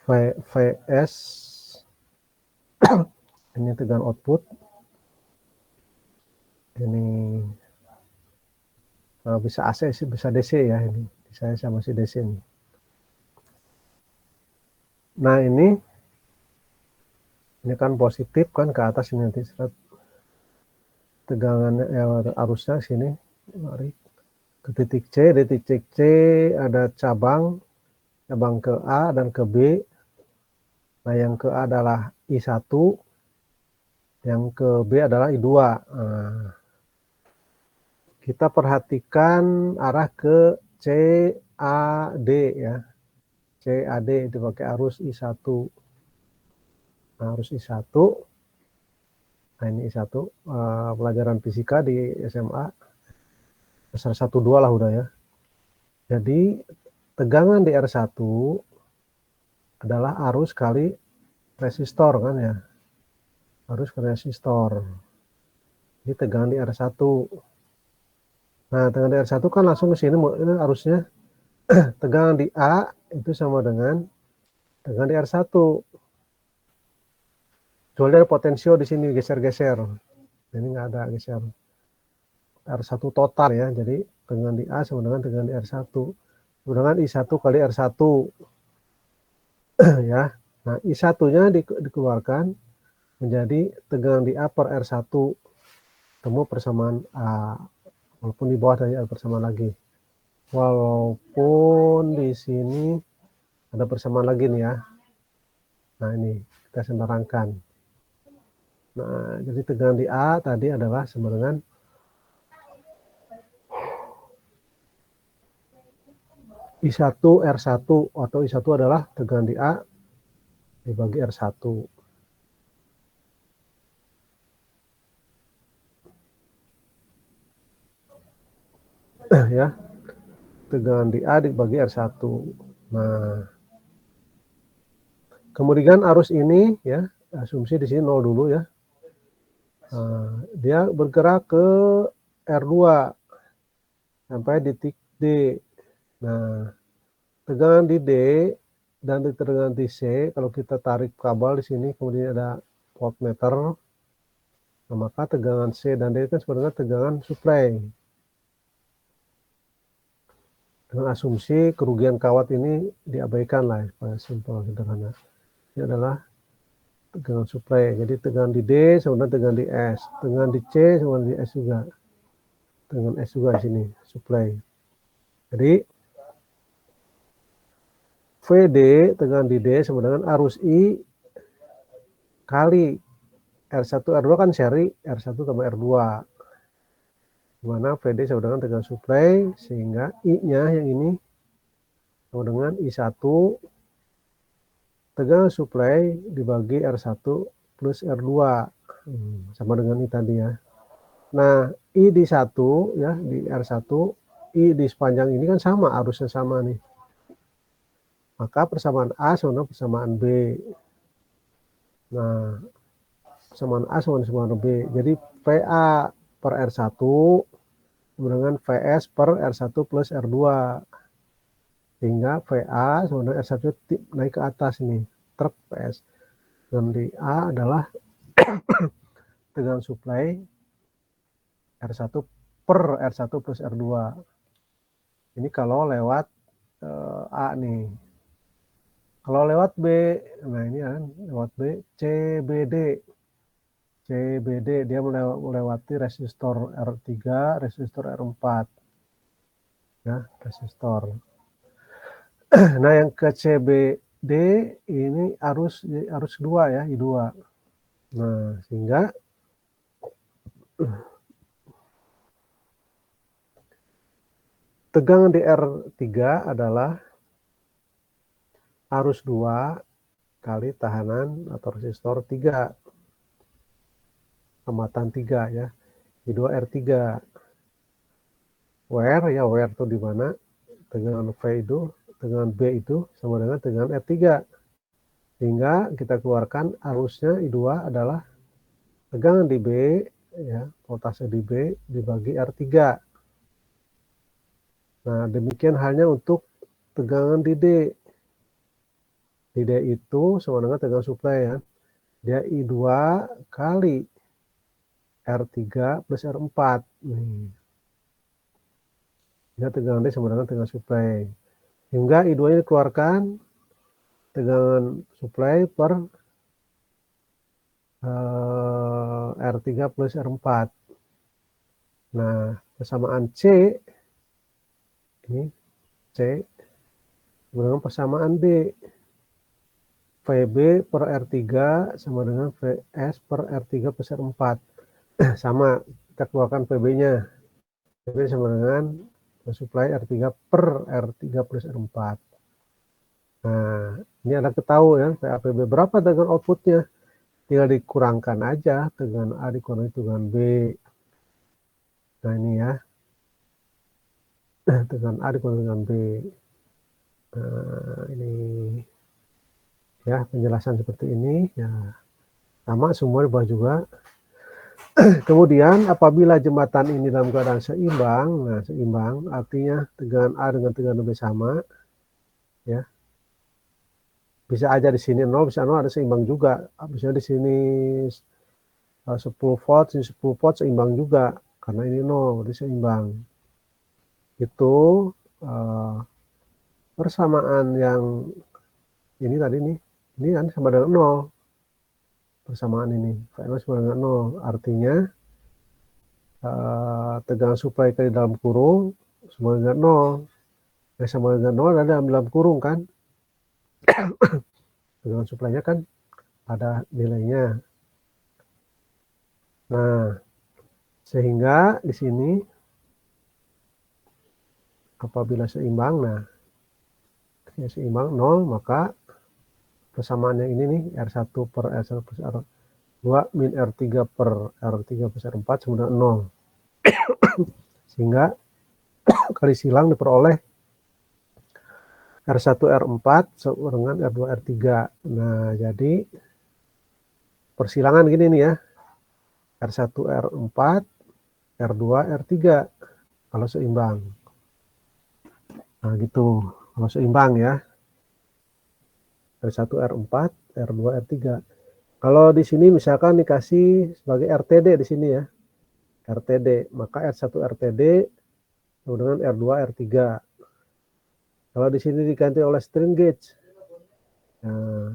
VS ini tegangan output, ini bisa AC sih, bisa DC ya, ini saya masih DC nih. Nah ini kan positif kan ke atas ini nanti tegangannya arusnya sini, mari ke titik C. Di titik C ada cabang ke A dan ke B. Nah yang ke A adalah I1, yang ke B adalah I2. Nah, kita perhatikan arah ke CAD ya. CAD itu pakai arus I1. Nah, arus I1. Nah, ini I1 pelajaran fisika di SMA. Besar 1-2 lah udah ya. Jadi tegangan di R1 adalah arus kali resistor kan ya. Arus ke resistor. Ini tegangan di R1. Nah, tegangan di R1 kan langsung ke sini, ini arusnya tegangan di A itu sama dengan tegangan di R1. Kecuali ada potensio di sini geser-geser. Ini nggak ada geser. R1 total ya. Jadi tegangan di A sama dengan tegangan di R1. Sama dengan I1 kali R1. Ya. Nah, I1-nya dikeluarkan menjadi tegangan di A per R1. Temu persamaan A. Walaupun di bawah dari persamaan lagi. Walaupun di sini ada persamaan lagi nih ya. Nah ini kita senerangkan. Nah jadi tegangan di A tadi adalah sama dengan I1 R1 atau I1 adalah tegangan di A dibagi R1. Ya, tegangan di A dibagi R1. Nah, kemudian arus ini ya, asumsi di sini 0 dulu ya. Nah, dia bergerak ke R2 sampai di titik D. Nah, tegangan di D dan tegangan di C, kalau kita tarik kabel di sini, kemudian ada voltmeter, nah, maka tegangan C dan D kan sebenarnya tegangan suplai. Dengan asumsi kerugian kawat ini diabaikan lah, supaya simpel sederhana. Ini adalah tegangan suplai. Jadi tegangan di D sama dengan tegangan di S. Tegangan di C sama dengan di S juga. Tegangan S juga di sini, suplai. Jadi VD tegangan di D sama dengan arus I kali R1 R2 kan seri R1 sama R2. Dimana VD sama dengan tegangan suplai, sehingga I-nya yang ini sama dengan I1 tegangan suplai dibagi R1 plus R2. Sama dengan I tadi ya. Nah, I di 1 ya, di R1, I di sepanjang ini kan sama, arusnya sama nih. Maka persamaan A sama dengan persamaan B. Nah, persamaan A sama dengan B. Jadi VA per R1 dengan VS per R1 plus R2. Sehingga VA sama dengan R1 naik ke atas ini, truk PS. Dan di A adalah tegangan suplai R1 per R1 plus R2. Ini kalau lewat A nih. Kalau lewat B, nah ini kan lewat B, CBD. CBD dia melewati resistor R3, resistor R4. Ya, resistor. Nah, yang ke CBD ini arus 2 ya, I2. Nah, sehingga tegangan di R3 adalah arus 2 kali tahanan atau resistor 3. Amatan 3 ya. I2 R3. Where ya, where itu di mana? Tegangan V itu, tegangan B itu sama dengan tegangan R3. Sehingga kita keluarkan arusnya I2 adalah tegangan di B ya, voltase di B dibagi R3. Nah, demikian halnya untuk tegangan di D. Di D itu sama dengan tegangan suplai ya. Dia I2 kali R3 plus R4. Nih. Ya, tegangan D sama dengan tegangan suplai. Hingga I2-nya dikeluarkan tegangan suplai per R3 plus R4. Nah, persamaan C, ini C, dengan persamaan D. VB per R3 sama dengan VS per R3 plus R4. Sama, kita keluarkan VB-nya. VB sama dengan supply R3 per R3 plus R4. Nah, ini ada ketahui ya, PAPB berapa dengan outputnya. Tinggal dikurangkan aja, dengan A dikurangi dengan B. Nah, ini ya. Dengan A dikurangi dengan B. Nah, ini ya, penjelasan seperti ini. Ya, sama semua di bawah juga. Kemudian apabila jembatan ini dalam keadaan seimbang, nah seimbang artinya tegangan A dengan tegangan B sama, ya. Bisa aja di sini 0, bisa 0 ada seimbang juga. Bisa di sini 10 volt, sini 10 volt seimbang juga karena ini 0, jadi seimbang. Itu persamaan yang ini tadi nih, ini kan sama dengan 0. Persamaan ini, V0 sama dengan 0, artinya tegangan suplai ke dalam kurung sama dengan 0. Sama dengan 0 ada dalam kurung kan. Tegangan suplainya kan ada nilainya. Nah, sehingga di sini apabila seimbang, nah seimbang 0, maka persamaannya ini nih R1 per R1 plus R2 min R3 per R3 plus R4 sama dengan 0. Sehingga kali silang diperoleh R1 R4 sama dengan R2 R3. Nah, jadi persilangan gini nih ya. R1 R4, R2 R3 kalau seimbang. Nah, gitu. Kalau seimbang ya. R1 R4, R2 R3. Kalau di sini misalkan dikasih sebagai RTD di sini ya. RTD, maka R1 RTD sama dengan R2 R3. Kalau di sini diganti oleh strain gauge. Nah,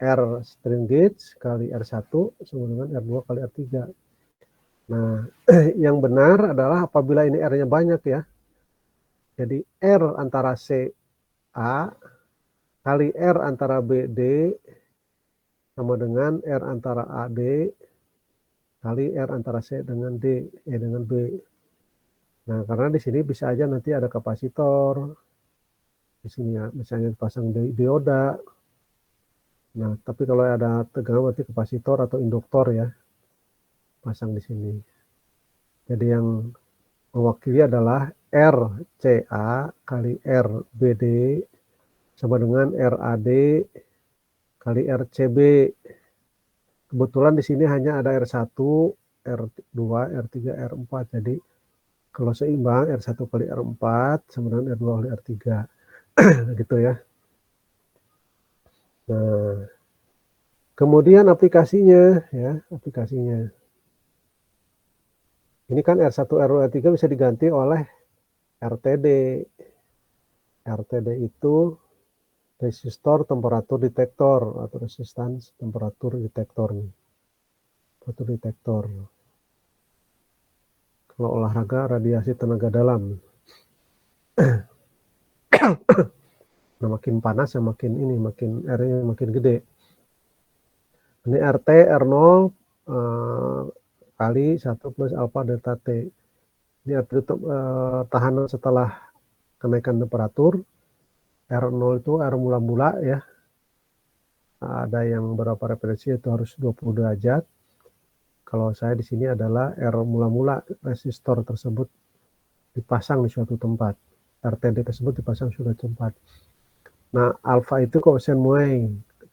R strain gauge kali R1 sama dengan R2 kali R3. Nah, yang benar adalah apabila ini R-nya banyak ya. Jadi R antara CA kali R antara BD sama dengan R antara AD kali R antara C dengan D, dengan B. Nah, karena di sini bisa aja nanti ada kapasitor. Di sini ya, misalnya dipasang dioda. Nah, tapi kalau ada tegangan berarti kapasitor atau induktor ya. Pasang di sini. Jadi yang mewakili adalah RCA kali RBD sama dengan RAD kali RCB. Kebetulan di sini hanya ada R1, R2, R3, R4. Jadi kalau seimbang R1 kali R4 sama dengan R2 kali R3. Gitu ya. Nah, kemudian aplikasinya ya, aplikasinya. Ini kan R1, R2, R3 bisa diganti oleh RTD. RTD itu resistor temperatur detektor atau resistance temperatur detektor. Temperatur detektor. Kalau olahraga radiasi tenaga dalam. Nah, makin panas ya makin ini, makin R-nya makin gede. Ini RT R0 kali 1 plus alfa delta T. Ini arti tahanan setelah kenaikan temperatur. R0 itu R mula-mula ya. Ada yang berapa referensi itu harus 20 derajat. Kalau saya di sini adalah R mula-mula resistor tersebut dipasang di suatu tempat. RTD tersebut dipasang di suatu tempat. Nah, alfa itu koefisien muai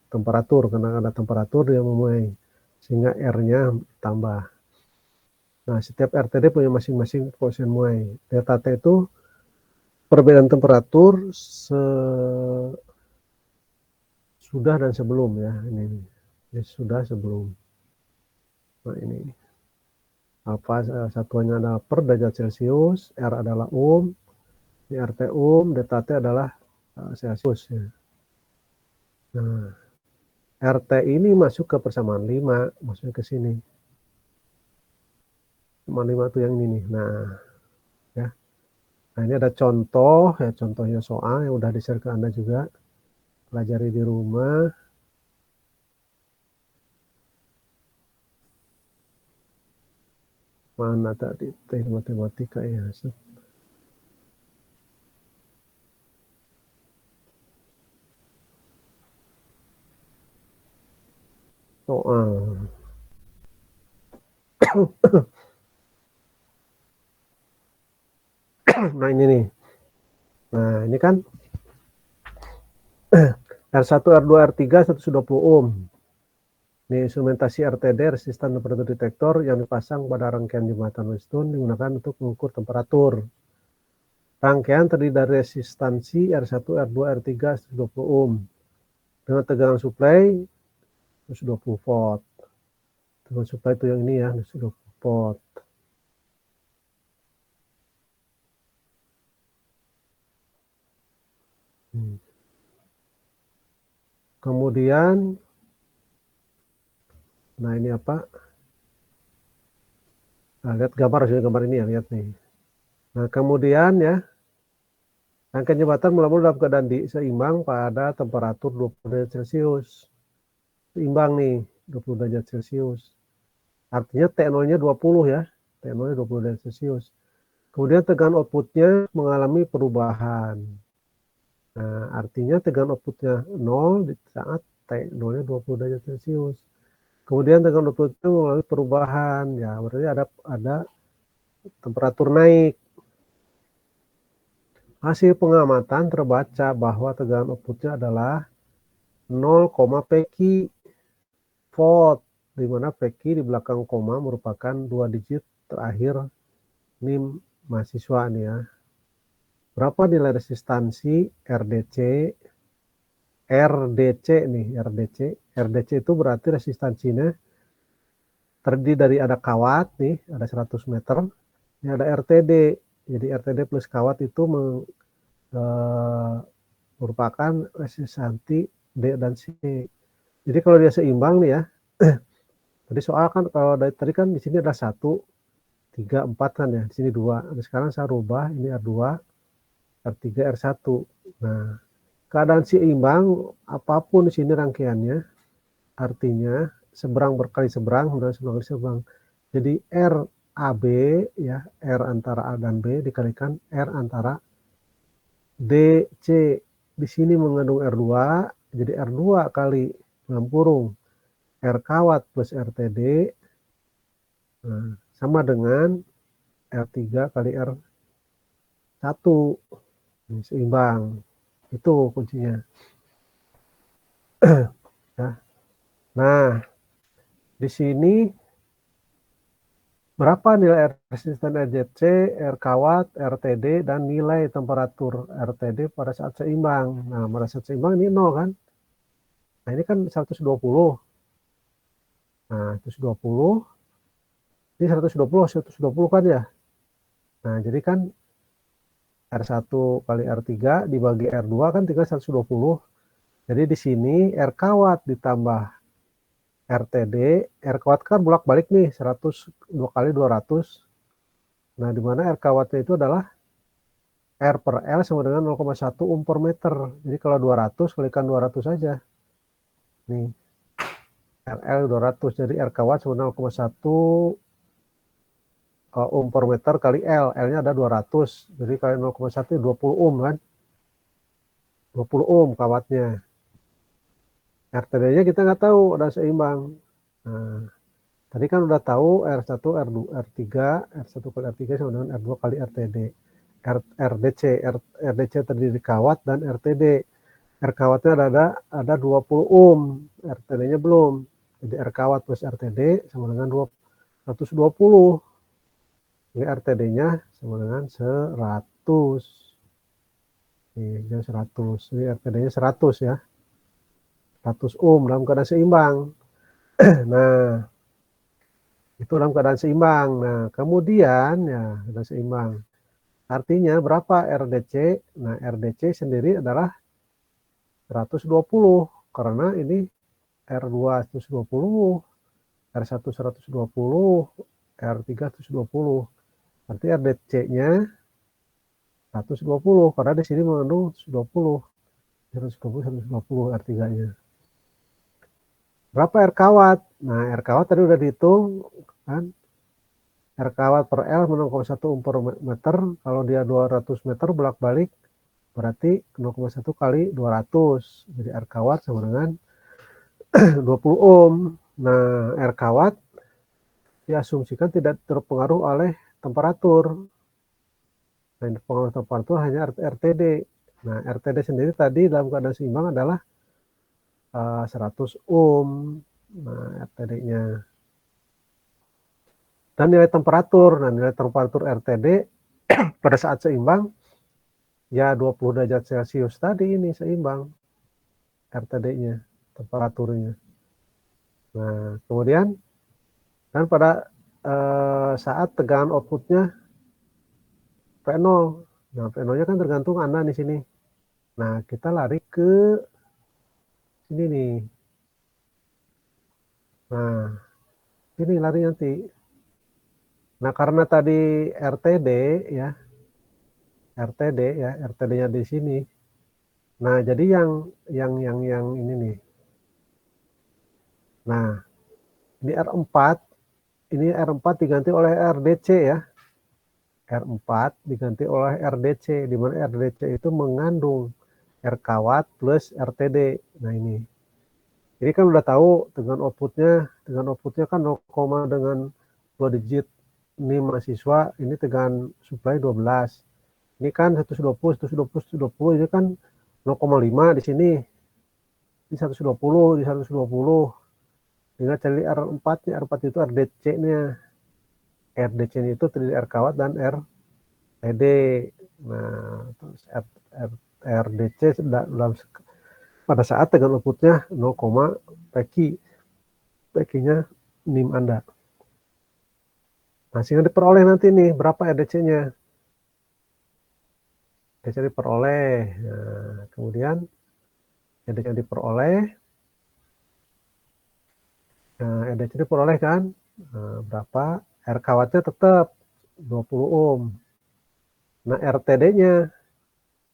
temperatur, karena ada temperatur dia memuai sehingga R-nya tambah. Nah, setiap RTD punya masing-masing koefisien muai. Delta T itu perbedaan temperatur sudah dan sebelum ya, ini sudah sebelum. Nah ini apa satuannya adalah per derajat Celcius, R adalah ohm, ini RT ohm, delta T adalah Celcius ya. Nah, RT ini masuk ke persamaan 5, maksudnya ke sini. Persamaan 5 itu yang ini nih. Nah, ya. Nah, ini ada contoh ya, contohnya soal yang udah di-share ke Anda juga. Pelajari di rumah. Mana tadi teh matematika ya. Soal. Nah, ini nih. Nah, ini kan R1, R2, R3 120 ohm. Ini instrumentasi RTD, resistan temperatur detektor yang dipasang pada rangkaian jembatan Weston digunakan untuk mengukur temperatur. Rangkaian terdiri dari resistansi R1, R2, R3 120 ohm dengan tegangan suplai 120 volt. Tegangan suplai itu yang ini ya, 120 volt. Kemudian, nah ini apa? Nah, lihat gambar ini ya, lihat nih. Nah, kemudian ya, rangkaian jembatan melambung dalam keadaan seimbang pada temperatur 20 derajat Celcius. Seimbang nih, 20 derajat Celcius. Artinya T0-nya 20 ya. T0-nya 20 derajat Celcius. Kemudian tegangan outputnya mengalami perubahan. Nah, artinya tegangan outputnya 0 di saat T0-nya 20 derajat Celcius. Kemudian tegangan outputnya mengalami perubahan. Ya, berarti ada temperatur naik. Hasil pengamatan terbaca bahwa tegangan outputnya adalah 0, peki volt, di mana peki di belakang koma merupakan 2 digit terakhir NIM mahasiswa nih ya. Berapa nilai resistansi RDC? RDC nih, RDC. RDC itu berarti resistansinya terdiri dari ada kawat nih, ada 100 meter. Ini ada RTD. Jadi RTD plus kawat itu merupakan resistansi D dan C. Jadi kalau dia seimbang nih ya, tadi soal kan kalau dari tadi kan di sini ada 1, 3, 4 kan ya, di sini 2. Nah, sekarang saya rubah ini R2, R3, R1. Nah, keadaan seimbang apapun di sini rangkaiannya, artinya seberang berkali seberang, seberang. Jadi RAB ya, R antara A dan B dikalikan R antara DC. Di sini mengandung R2, jadi R2 kali dalam kurung R kawat plus RTD sama dengan R3 kali R1. Seimbang. Itu kuncinya. Nah, di sini berapa nilai resisten RJC, R kawat, RTD, dan nilai temperatur RTD pada saat seimbang. Nah, pada saat seimbang ini 0 kan? Nah, ini kan 120. Nah, 120. Ini 120 kan ya? Nah, jadi kan R1 kali R3 dibagi R2 kan tinggal 120. Jadi di sini R kawat ditambah RTD, R kawat kan bolak-balik nih, 100 2 kali 200. Nah, di mana R kawatnya itu adalah R per L sama dengan 0,1 ohm per meter. Jadi kalau 200 kalikan 200 saja. Nih, RL 200, jadi R kawat sama 0,1 ohm per meter kali L. L-nya ada 200, jadi kali 0,1 20 ohm kan. 20 ohm kawatnya. RTD-nya kita nggak tahu, udah seimbang. Nah, tadi kan udah tahu R1, R2, R3, R1 kali R3 sama dengan R2 kali RTD. RDC terdiri kawat dan RTD. R kawatnya ada 20 ohm, RTD-nya belum. Jadi R kawat plus RTD sama dengan 120. Jadi RTD-nya sama dengan 100. Ini 100. Jadi RTD-nya 100 ya. 100 ohm dalam keadaan seimbang. Nah, itu dalam keadaan seimbang. Nah, kemudian ya keadaan seimbang. Artinya berapa RDC? Nah, RDC sendiri adalah 120 karena ini R2 120, R1 120, R3 120. Berarti RDC-nya 120 karena di sini mengandung 120. 120 R3-nya. Berapa R kawat? Nah, R kawat tadi udah dihitung kan. R kawat per L 0,1 ohm per meter. Kalau dia 200 meter bolak-balik berarti 0,1 kali 200. Jadi R kawat sama dengan 20 ohm. Nah, R kawat diasumsikan tidak terpengaruh oleh temperatur. Nah, pengaruh temperatur hanya RTD. Nah, RTD sendiri tadi dalam keadaan seimbang adalah 100 ohm. Nah, RTD-nya. Dan nilai temperatur. Nah, nilai temperatur RTD pada saat seimbang ya 20 derajat Celcius tadi ini seimbang RTD-nya, temperaturnya. Nah, kemudian dan pada saat tegangan outputnya P0. Nah, P0-nya kan tergantung Anda di sini. Nah, kita lari ke sini nih. Nah, ini lari nanti. Nah, karena tadi RTD ya, RTD-nya di sini. Nah, jadi yang ini nih. Nah, ini R4 diganti oleh RDC ya. R4 diganti oleh RDC, di mana RDC itu mengandung R kawat plus RTD. Nah, ini kan udah tahu dengan outputnya kan 0, dengan 2 digit. Ini mahasiswa, ini tegangan supply 12. Ini kan 120, 120, 120, ini kan 0,5 di sini. Di 120, di 120. Tinggal cari R4-nya, R4 itu RDC-nya. RDC-nya itu terdiri R kawat dan RTD. Nah, terus RDC dalam pada saat tegangan outputnya 0, PQ. PQ-nya NIM Anda. Nah, sehingga diperoleh nanti nih berapa RDC-nya. RDC diperoleh. Nah, kemudian RDC diperoleh. Nah, RDC diperoleh kan. Nah, berapa? R kawatnya tetap 20 ohm. Nah, RTD-nya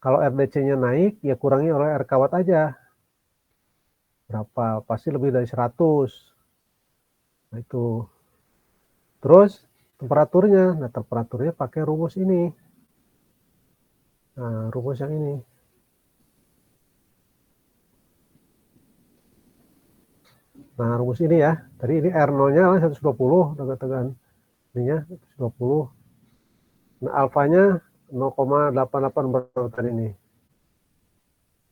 kalau RDC-nya naik ya kurangi oleh R kawat aja. Berapa? Pasti lebih dari 100. Nah, itu. Terus temperaturnya. Nah, temperaturnya pakai rumus ini. Nah, rumus yang ini. Nah, rumus ini ya. Tadi ini R0-nya 120, tegan ininya 120. Nah, alfanya 0,88 berapa tadi ini?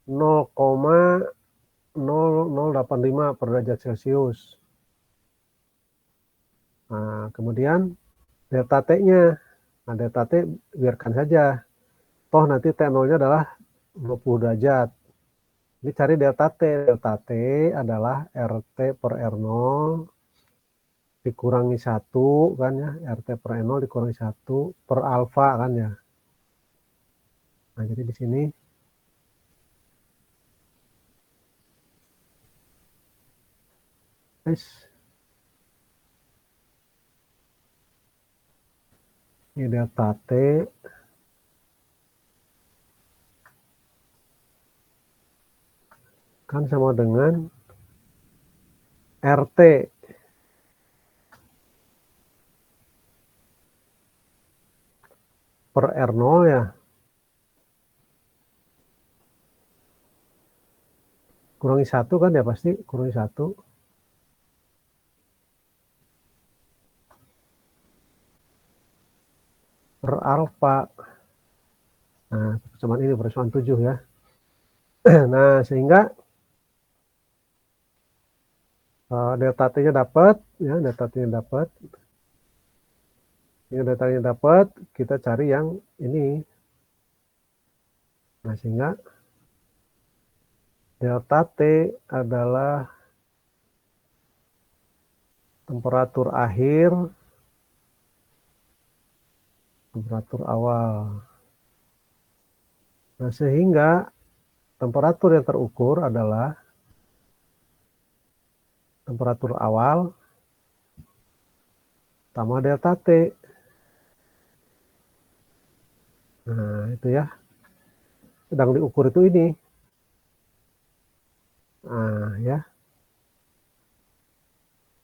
0,0085 per derajat Celcius. Nah, kemudian delta T-nya. Nah, delta T biarkan saja. Toh nanti T0-nya adalah 20 derajat. Ini cari delta T. Delta T adalah RT per R0 dikurangi 1 kan ya. RT per R0 dikurangi 1 per alfa kan ya. Nah, jadi di sini ini delta T kan sama dengan RT per R0 ya. Kurangi 1 kan ya pasti kurangi 1. Per alfa. Nah, persamaan ini persamaan 7 ya. Nah, sehingga delta T-nya dapat ya, delta T-nya dapat. Ini delta T-nya dapat, kita cari yang ini. Nah, sehingga Delta T adalah temperatur akhir, temperatur awal. Nah, sehingga temperatur yang terukur adalah temperatur awal tambah delta T. Nah, itu ya. Sedang diukur itu ini. Nah, ya.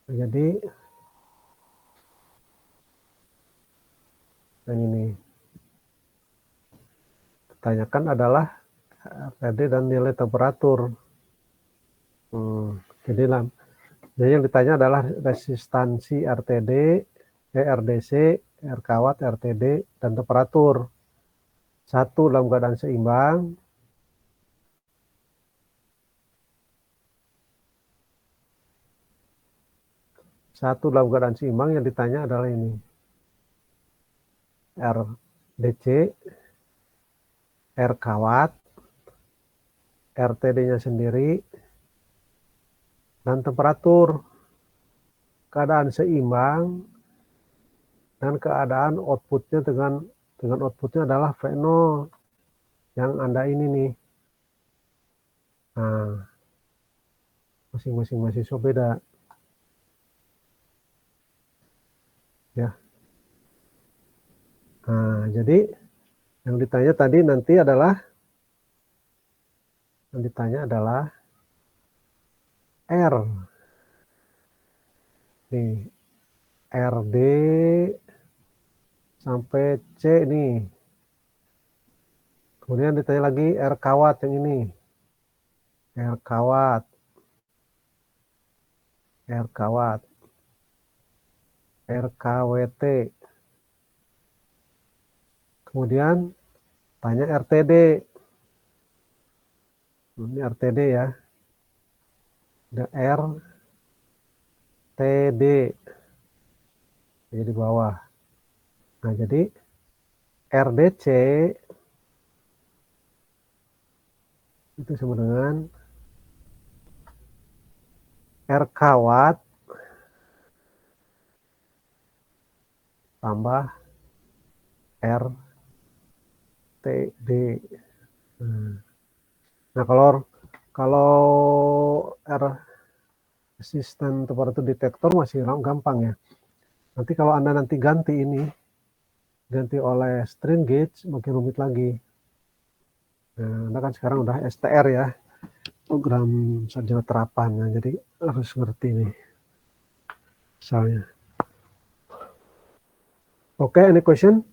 Jadi, yang ini ditanyakan adalah RTD dan nilai temperatur. Jadi yang ditanya adalah resistansi RTD, RDC, R kawat, RTD, dan temperatur. Satu dalam keadaan seimbang, satu dalam keadaan seimbang. Yang ditanya adalah ini, RDC, R kawat, RTD-nya sendiri, dan temperatur. Keadaan seimbang dan keadaan outputnya dengan outputnya adalah V0 yang Anda ini nih. Nah, masing-masing mahasiswa beda. Ya. Nah, jadi yang ditanya tadi nanti adalah R. Nih, RD sampai C nih. Kemudian ditanya lagi R kawat yang ini. R kawat. RKWT. Kemudian tanya RTD. Ini RTD ya. Ada RTD. Jadi di bawah. Nah, jadi RDC itu sama dengan R kawat tambah RTD. Nah, kalau R resisten temperatur detektor masih gampang ya. Nanti kalau Anda nanti ganti oleh strain gauge, makin rumit lagi. Nah, Anda kan sekarang udah STR ya, program sarjana terapan. Nah, jadi harus ngerti nih misalnya. Okay, any question?